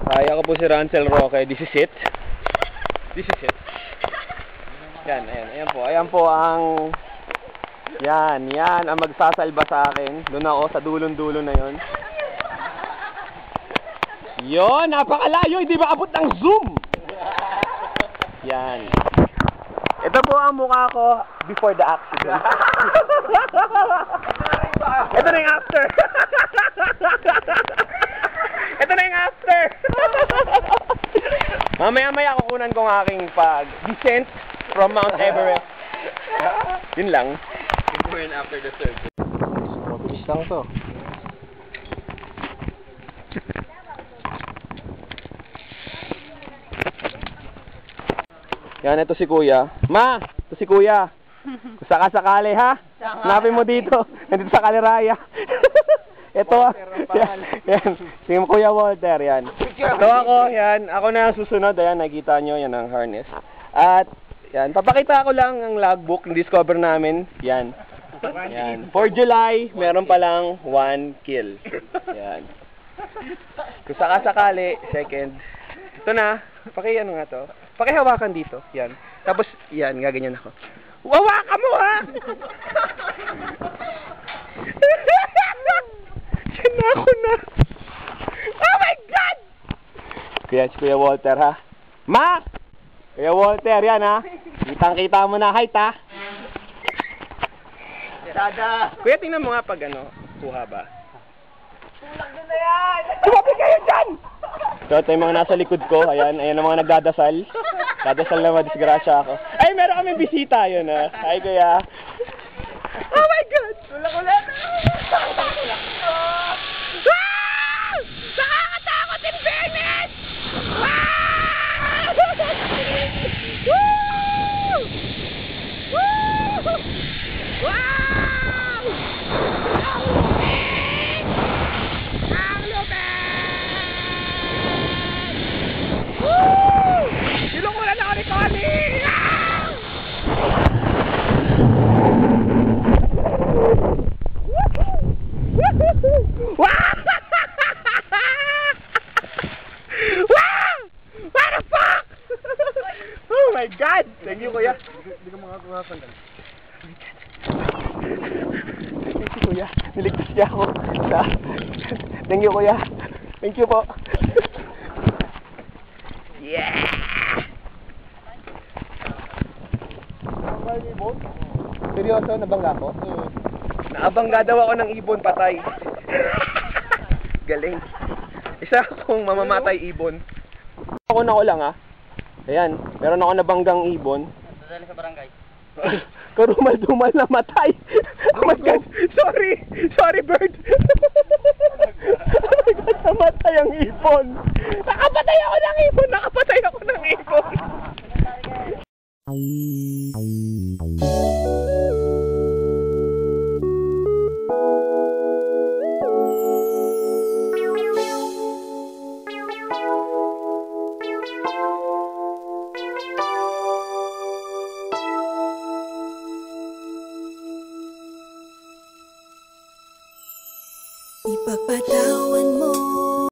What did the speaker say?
Kaya ko po si Rancel Roque. This is it. This is it. Yan, ayan po. Ayan po ang... Yan ang magsasalba sa akin. Doon ako sa dulon-dulo na yon. Yon, napakalayo. Hindi maabot ng zoom. Yan. Ito po ang mukha ko before the accident. Ito na yung after. Ito na yung after. Mamaya-maya kukunan ko ng aking pag-descent from Mount Everest. Yun lang. Before and after the service. Mabilis lang to. Yan, ito si Kuya. Ma! Ito si Kuya. Kung sakasakali ha? Hanapin mo dito. Nandito sa Kaliraya. Ito yan. Si Kuya Walter, yan. Ito ako, yan. Ako na susunod. Ayan, nakikita nyo. Yan ang harness. At, yan. Papakita ko lang ang logbook ng discover namin. Yan. Yan. For July, meron palang 1 kill. Yan. Kung sakasakali, second. Ito na. Ano nga to? Pakihawakan dito. Yan. Tapos, yan. Gaganyan ako. Wawakan mo, ha! Yan na ako na. Oh my God! Kaya si Kuya Walter, ha? Ma! Kuya Walter, yan, ha? Kitang-kita mo na. Height, ha? Dada! Kuya, tingnan mo nga pag kuha ba? Tulak din na yan! Tumabi kayo dyan! So, ito yung mga nasa likod ko. Ayan ang mga nagdadasal. Dadasal na madisgrasya ako. Ay, meron kami bisita yun, ha? Hi, Kuya. Oh my God! Tulak ulit! Tulak! Ah! Nakakatakot in fairness! Ah! Woo! Woo! Wow! Ang lupit! Ang lupit! Woo! Silong mo na ako ni Connie! Ah! Wow! Wow! What the fuck? Oh my God! Thank you, Kuya. Hindi ka makakuha pa lang. Thank you, Kuya. Niligtas niya ako. Thank you, Kuya. Thank you po. Yeah! Seryoso? Nabangga ko? Naabangga daw ako ng ibon, patay. Galing. Isa akong mamamatay ibon. Ako na ko lang, ha? Ayan, meron ako nabanggang ibon. Dadali sa barangay. Karumal-dumal na matay. Oh my God! Sorry! Sorry, bird! Oh my God, namatay ang ibon! Nakapatay ako ng ibon! Nakapatay ako ng ibon! Ipagpataw